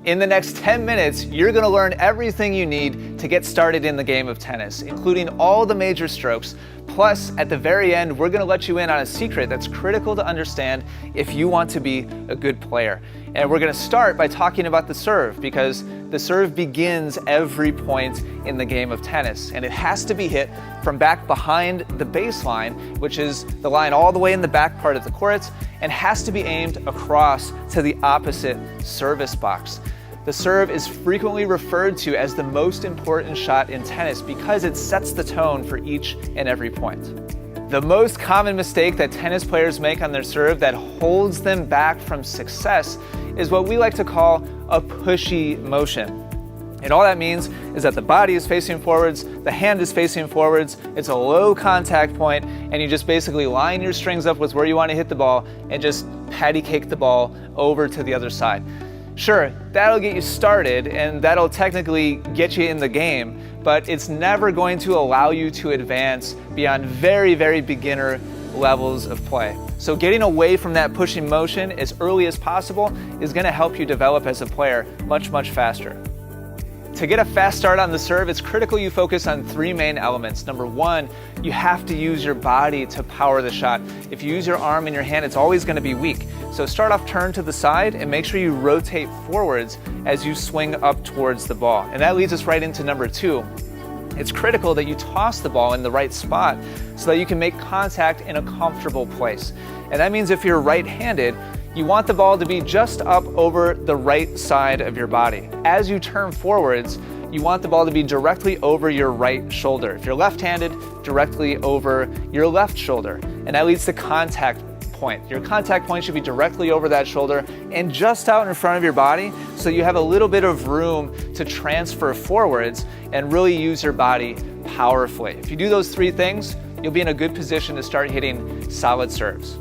In the next 10 minutes, you're going to learn everything you need to get started in the game of tennis, including all the major strokes. Plus, at the very end, we're going to let you in on a secret that's critical to understand if you want to be a good player. And we're going to start by talking about the serve, because the serve begins every point in the game of tennis, and it has to be hit from back behind the baseline, which is the line all the way in the back part of the court, and has to be aimed across to the opposite service box. The serve is frequently referred to as the most important shot in tennis because it sets the tone for each and every point. The most common mistake that tennis players make on their serve that holds them back from success is what we like to call a pushy motion. And all that means is that the body is facing forwards, the hand is facing forwards, it's a low contact point, and you just basically line your strings up with where you want to hit the ball and just patty cake the ball over to the other side. Sure, that'll get you started and that'll technically get you in the game, but it's never going to allow you to advance beyond very, very beginner levels of play. So getting away from that pushing motion as early as possible is going to help you develop as a player much, much faster. To get a fast start on the serve, it's critical you focus on three main elements. Number one, you have to use your body to power the shot. If you use your arm and your hand, it's always going to be weak. So start off turn to the side and make sure you rotate forwards as you swing up towards the ball. And that leads us right into number two. It's critical that you toss the ball in the right spot so that you can make contact in a comfortable place. And that means if you're right-handed, you want the ball to be just up over the right side of your body. As you turn forwards, you want the ball to be directly over your right shoulder. If you're left-handed, directly over your left shoulder. And that leads to contact point. Your contact point should be directly over that shoulder and just out in front of your body, so you have a little bit of room to transfer forwards and really use your body powerfully. If you do those three things, you'll be in a good position to start hitting solid serves.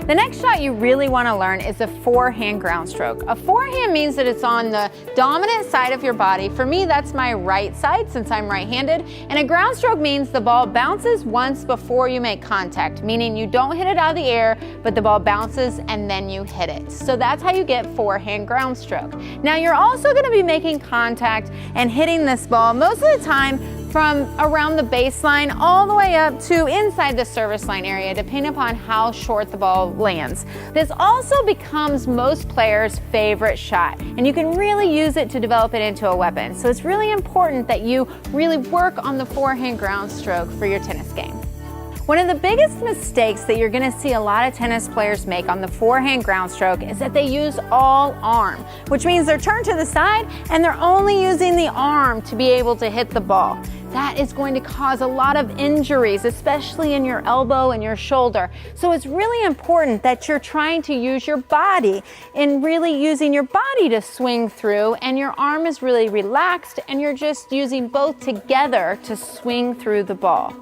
The next shot you really want to learn is a forehand ground stroke. A forehand means that it's on the dominant side of your body. For me, that's my right side since I'm right-handed. And a ground stroke means the ball bounces once before you make contact, meaning you don't hit it out of the air, but the ball bounces and then you hit it. So that's how you get forehand ground stroke. Now you're also going to be making contact and hitting this ball most of the time from around the baseline all the way up to inside the service line area, depending upon how short the ball lands. This also becomes most players' favorite shot, and you can really use it to develop it into a weapon. So it's really important that you really work on the forehand ground stroke for your tennis game. One of the biggest mistakes that you're going to see a lot of tennis players make on the forehand ground stroke is that they use all arm, which means they're turned to the side and they're only using the arm to be able to hit the ball. That is going to cause a lot of injuries, especially in your elbow and your shoulder. So it's really important that you're trying to use your body and really using your body to swing through, and your arm is really relaxed and you're just using both together to swing through the ball.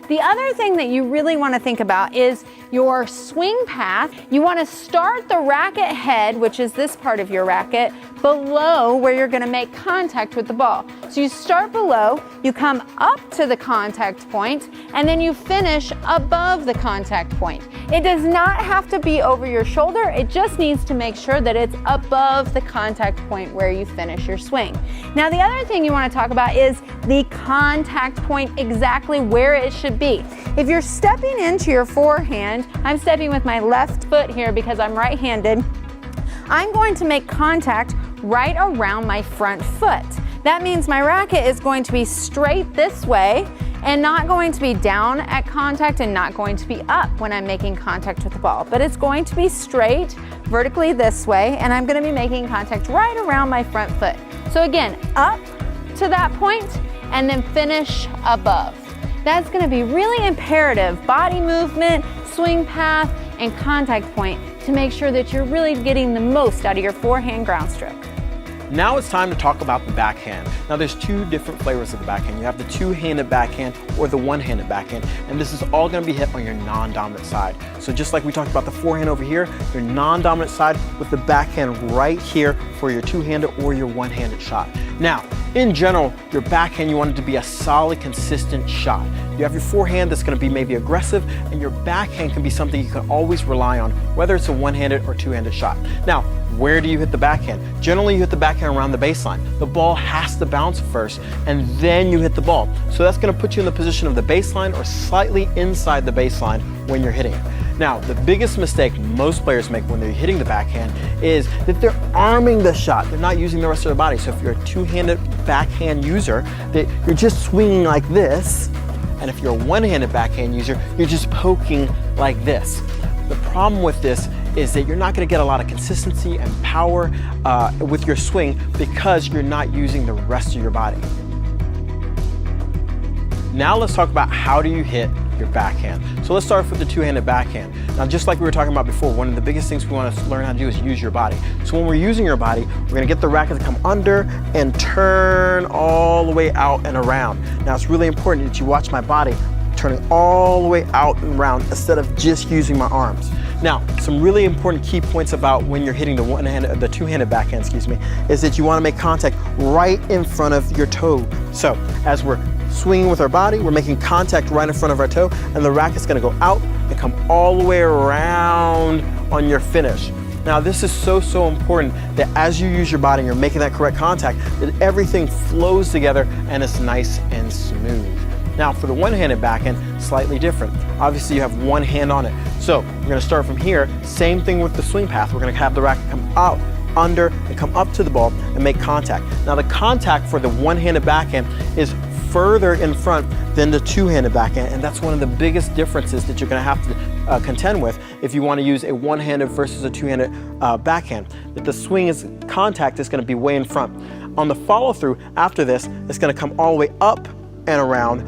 The other thing that you really want to think about is your swing path. You want to start the racket head, which is this part of your racket, below where you're going to make contact with the ball. So you start below, you come up to the contact point, and then you finish above the contact point. It does not have to be over your shoulder. It just needs to make sure that it's above the contact point where you finish your swing. Now, the other thing you want to talk about is the contact point, exactly where it should be. If you're stepping into your forehand, I'm stepping with my left foot here because I'm right-handed. I'm going to make contact right around my front foot. That means my racket is going to be straight this way and not going to be down at contact and not going to be up when I'm making contact with the ball, but it's going to be straight vertically this way, and I'm going to be making contact right around my front foot. So again, up to that point and then finish above. That's going to be really imperative body movement, swing path, and contact point to make sure that you're really getting the most out of your forehand ground stroke. Now it's time to talk about the backhand. Now there's two different flavors of the backhand. You have the two-handed backhand or the one-handed backhand, and this is all going to be hit on your non-dominant side. So just like we talked about the forehand over here, your non-dominant side with the backhand right here for your two-handed or your one-handed shot. Now, in general, your backhand, you want it to be a solid, consistent shot. You have your forehand that's going to be maybe aggressive, and your backhand can be something you can always rely on, whether it's a one-handed or two-handed shot. Now, where do you hit the backhand? Generally, you hit the backhand around the baseline. The ball has to bounce first, and then you hit the ball. So that's going to put you in the position of the baseline or slightly inside the baseline when you're hitting it. Now, the biggest mistake most players make when they're hitting the backhand is that they're arming the shot. They're not using the rest of their body. So if you're a two-handed backhand user, that you're just swinging like this. And if you're a one-handed backhand user, you're just poking like this. The problem with this is that you're not going to get a lot of consistency and power with your swing because you're not using the rest of your body. Now let's talk about how do you hit your backhand. So let's start with the two-handed backhand. Now, just like we were talking about before, one of the biggest things we want to learn how to do is use your body. So when we're using your body, we're going to get the racket to come under and turn all the way out and around. Now, it's really important that you watch my body turning all the way out and around instead of just using my arms. Now, some really important key points about when you're hitting the two-handed backhand, is that you want to make contact right in front of your toe. So as we're swinging with our body, we're making contact right in front of our toe, and the racket's going to go out and come all the way around on your finish. Now, this is so important that as you use your body and you're making that correct contact, that everything flows together and it's nice and smooth. Now, for the one-handed backhand, slightly different. Obviously, you have one hand on it. So we're going to start from here. Same thing with the swing path. We're going to have the racket come out, under, and come up to the ball and make contact. Now, the contact for the one-handed backhand is further in front than the two-handed backhand, and that's one of the biggest differences that you're going to have to contend with if you want to use a one-handed versus a two-handed backhand. That the swing contact is going to be way in front. On the follow-through after this, it's going to come all the way up and around,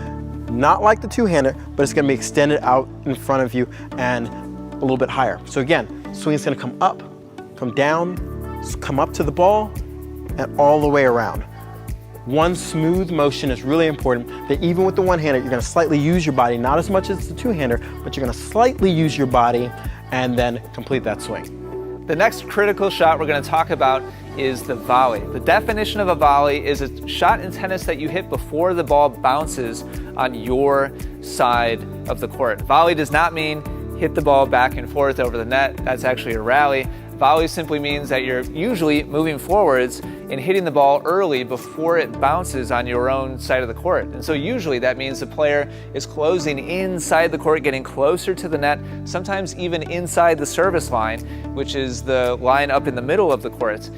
not like the two-handed, but it's going to be extended out in front of you and a little bit higher. So again, swing is going to come up, come down, come up to the ball, and all the way around. One smooth motion is really important, that even with the one-hander, you're going to slightly use your body, not as much as the two-hander, but you're going to slightly use your body and then complete that swing. The next critical shot we're going to talk about is the volley. The definition of a volley is a shot in tennis that you hit before the ball bounces on your side of the court. Volley does not mean hit the ball back and forth over the net. That's actually a rally. Volley simply means that you're usually moving forwards and hitting the ball early before it bounces on your own side of the court. And so usually that means the player is closing inside the court, getting closer to the net, sometimes even inside the service line, which is the line up in the middle of the court.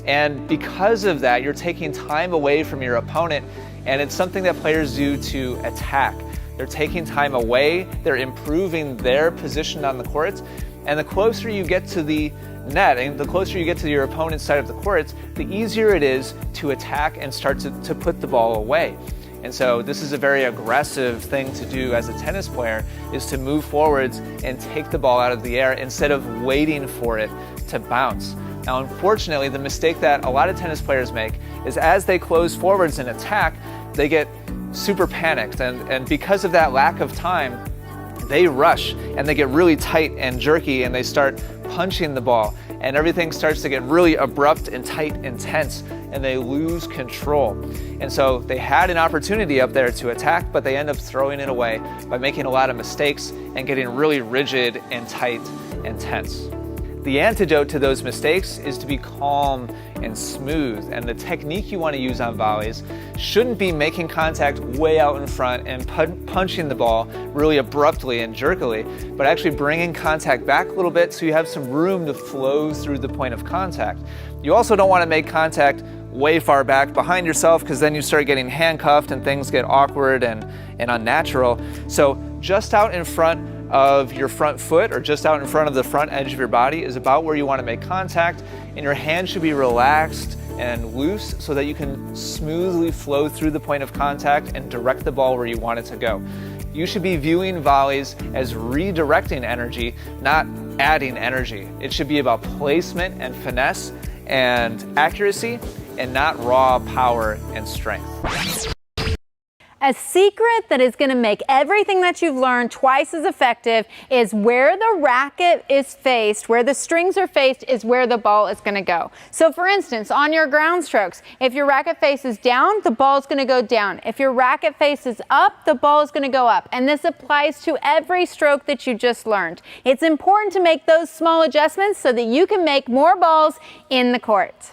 And because of that, you're taking time away from your opponent, and it's something that players do to attack. They're taking time away, they're improving their position on the court, and the closer you get to the net and the closer you get to your opponent's side of the court, the easier it is to attack and start to put the ball away. And so this is a very aggressive thing to do as a tennis player, is to move forwards and take the ball out of the air instead of waiting for it to bounce. Now, unfortunately, the mistake that a lot of tennis players make is as they close forwards and attack, they get super panicked. And because of that lack of time, they rush and they get really tight and jerky and they start punching the ball, and everything starts to get really abrupt and tight and tense, and they lose control. And so they had an opportunity up there to attack, but they end up throwing it away by making a lot of mistakes and getting really rigid and tight and tense. The antidote to those mistakes is to be calm and smooth, and the technique you want to use on volleys shouldn't be making contact way out in front and punching the ball really abruptly and jerkily, but actually bringing contact back a little bit so you have some room to flow through the point of contact. You also don't want to make contact way far back behind yourself, because then you start getting handcuffed and things get awkward and unnatural. So just out in front of your front foot, or just out in front of the front edge of your body, is about where you want to make contact, and your hand should be relaxed and loose so that you can smoothly flow through the point of contact and direct the ball where you want it to go. You should be viewing volleys as redirecting energy, not adding energy. It should be about placement and finesse and accuracy, and not raw power and strength. A secret that is going to make everything that you've learned twice as effective is where the racket is faced, where the strings are faced, is where the ball is going to go. So for instance, on your ground strokes, if your racket faces down, the ball is going to go down. If your racket faces up, the ball is going to go up. And this applies to every stroke that you just learned. It's important to make those small adjustments so that you can make more balls in the court.